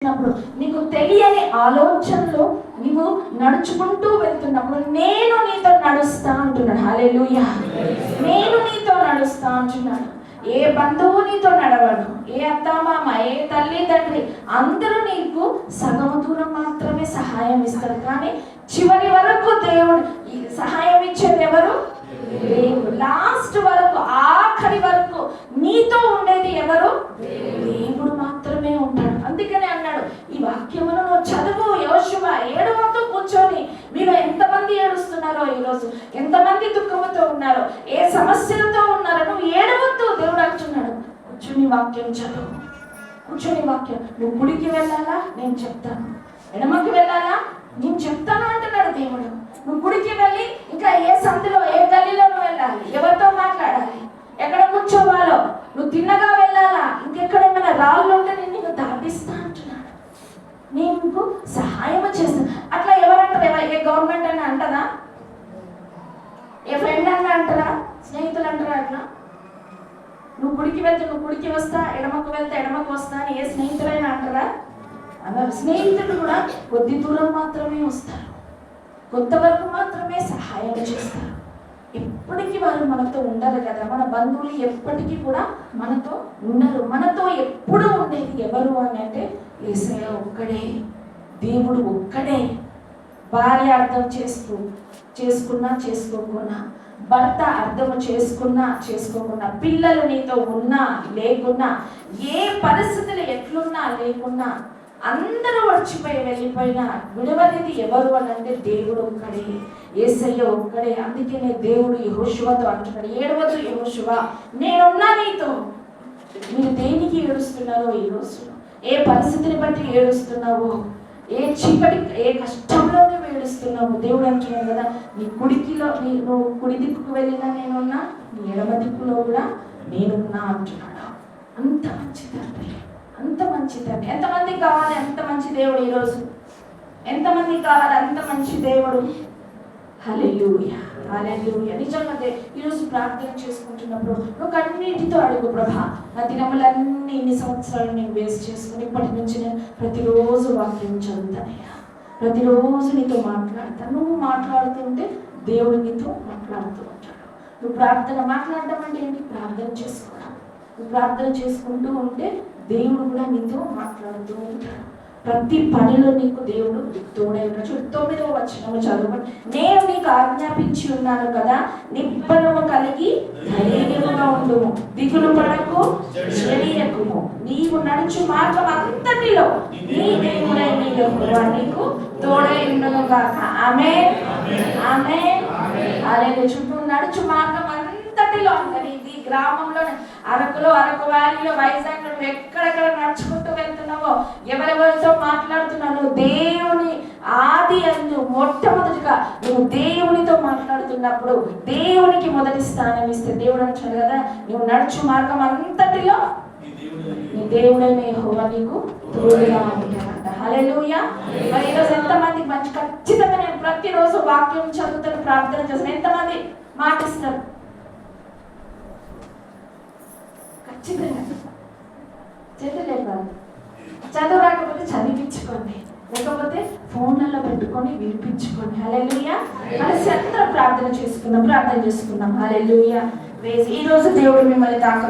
నీకు తెలియని ఆలోచనలు నువ్వు నడుచుకుంటూ వెళ్తున్నప్పుడు నేను నీతో నడుస్తా అంటున్నాడు. హల్లెలూయా. నేను నీతో నడుస్తా అంటున్నాడు. ఏ బంధువు నీతో నడవడు, ఏ అత్తమామ, ఏ తల్లి తండ్రి అందరూ నీకు సగం దూరం మాత్రమే సహాయం ఇస్తారు, కానీ చివరి వరకు దేవుడు సహాయం ఇచ్చేది ఎవరు? దేవుడు. లాస్ట్ వరకు, ఆఖరి వరకు నీతో ఉండేది ఎవరు? దేవుడు మాత్రమే ఉంటాడు. అందుకనే అన్నాడు, ఈ వాక్యమును నువ్వు చదువు. యోషువ, ఏడవతో కూర్చొని మీరు ఎంతమంది ఏడుస్తున్నారో, ఈరోజు ఎంతమంది దుఃఖంతో ఉన్నారో, ఏ సమస్యలతో ఉన్నారో, నువ్వు ఏడవద్దు. దేవుడు అంటున్నాడు, కూర్చొని వాక్యం చదువు, కూర్చొని వాక్యం. నువ్వు గుడికి వెళ్ళాలా? నేను చెప్తాను. ఎడమకి వెళ్ళాలా? నేను చెప్తాను అంటున్నాడు దేవుడు. నువ్వు గుడికి వెళ్ళి ఇంకా ఏ సందులో, ఏ గల్లీలో నువ్వు వెళ్ళాలి, ఎవరితో మాట్లాడాలి, ఎక్కడ కూర్చోవాలో, నువ్వు తిన్నగా వెళ్ళాలా, ఇంకెక్కడేమైనా రాళ్ళు ఉంటే నేను నీకు దాటిస్తా అంటున్నాడు. నేను నీకు సహాయం చేస్తాను. అట్లా ఎవరంటారు? ఏ గవర్నమెంట్ అని అంటదా? ఏ ఫ్రెండ్ అన్న అంటారా? స్నేహితులు అంటారా? అట్లా నువ్వు గుడికి వెళ్తే నువ్వు గుడికి వస్తా, ఎడమకు వెళ్తే ఎడమకు వస్తా అని ఏ స్నేహితులైనా అంటారా? అన్నారు. స్నేహితులు కూడా కొద్ది దూరం మాత్రమే వస్తారు, కొంతవరకు మాత్రమే సహాయం చేస్తారు. ఎప్పటికీ వారు మనతో ఉండరు కదా. మన బంధువులు ఎప్పటికీ కూడా మనతో ఉండరు. మనతో ఎప్పుడు ఉండేది ఎవరు అని అంటే యేసయ్య ఒక్కడే, దేవుడు ఒక్కడే. భార్య అర్థం చేసుకున్నా చేసుకోకున్నా, భర్త అర్థం చేసుకున్నా చేసుకోకున్నా, పిల్లలు నీతో ఉన్నా లేకున్నా, ఏ పరిస్థితులు ఎట్లున్నా లేకున్నా, అందరూ వచ్చిపోయి వెళ్ళిపోయినా విడవనిది ఎవరు అని అంటే దేవుడు ఒక్కడే, యేసయ్య ఒక్కడే. అందుకనే దేవుడు యెహోషువతో అంటున్నాడు, ఏడవద్దు యెహోషువ, నేనున్నా నీతో. మీరు దేనికి ఏడుస్తున్నారో, ఈరోజు ఏ పరిస్థితిని బట్టి ఏడుస్తున్నావో, ఏ చీకటి, ఏ కష్టంలో నువ్వు ఏడుస్తున్నావు, దేవుడు అంటున్నాడు కదా, నీ నువ్వు కుడి దిక్కుకు వెళ్ళినా నేనున్నా, నీ ఎడమ దిక్కులో కూడా నేనున్నా అంటున్నాడు. అంత మంచి తండ్రి, అంత మంచి తండ్రి. ఎంతమందికి కావాలి అంత మంచి దేవుడు ఈరోజు? ఎంతమందికి కావాలి అంత మంచి దేవుడు? హల్లెలూయా, హల్లెలూయా. నిజంగా ఈరోజు ప్రార్థన చేసుకుంటున్నప్పుడు నువ్వు కన్నీటితో అడుగు, ప్రభా నా దినములన్నీ ఇన్ని సంవత్సరాలు నేను వేస్ట్ చేసుకుని ఇప్పటి నుంచి నేను ప్రతిరోజు వాక్యం చదువుతానయ్యా, ప్రతిరోజు నీతో మాట్లాడతాను. నువ్వు మాట్లాడుతుంటే దేవుడు నీతో మాట్లాడుతూ ఉంటాడు. నువ్వు ప్రార్థన మాట్లాడడం అంటే ఏంటి? ప్రార్థన చేసుకోవడం. నువ్వు ప్రార్థన చేసుకుంటూ ఉంటే దేవుడు కూడా నీతో మాట్లాడుతూ ఉంటాడు. ప్రతి పనిలో నీకు దేవుడు తోడై ఉన్నాడు. 9వ వచనము చదవండి. నేను నీకు ఆజ్ఞాపించి ఉన్నాను కదా, నిబ్బరము కలిగి ధైర్యముగా ఉండుము, దిగులు పడకు, జడియకుము. నీవు నడుచు మార్గం అంతటిలో నీ దేవుడైన యెహోవా నీకు తోడై ఉండును గాక. ఆమేన్, ఆమేన్, హల్లెలూయా. చుట్టూ నడుచు మార్గం అంతటిలో, ఇది గ్రామంలో, అరకులో, అరకు వ్యాలీలో, వైజాగ్, నువ్వు ఎక్కడెక్కడ నడుచుకుంటూ వెళ్తున్నావో, ఎవరెవరితో మాట్లాడుతున్నావు, దేవుని ఆది అందు మొట్టమొదటిగా నువ్వు దేవునితో మాట్లాడుతున్నప్పుడు దేవునికి మొదటి స్థానం ఇస్తే దేవుడు అంటాడు కదా, నువ్వు నడుచు మార్గం అంతటిలో నీ దేవుడైన యెహోవా నీకు తోడుగా ఉంటాడంట. హల్లెలూయా. మరి ఈరోజు ఎంతమంది మంచి ఖచ్చితంగా నేను ప్రతిరోజు వాక్యం చదువుతాను, ప్రార్థన చేస్తాను, ఎంతమంది మాటిస్తారు? ఖచ్చితంగా చేతులేపాలి. చదువు రాకపోతే చదివించుకోండి, లేకపోతే ఫోన్లలో పెట్టుకొని వినిపించుకోండి. హల్లెలూయా. కలిసి అందరం ప్రార్థన చేసుకుందాం. హల్లెలూయా. ఈ రోజు దేవుడు మిమ్మల్ని తాక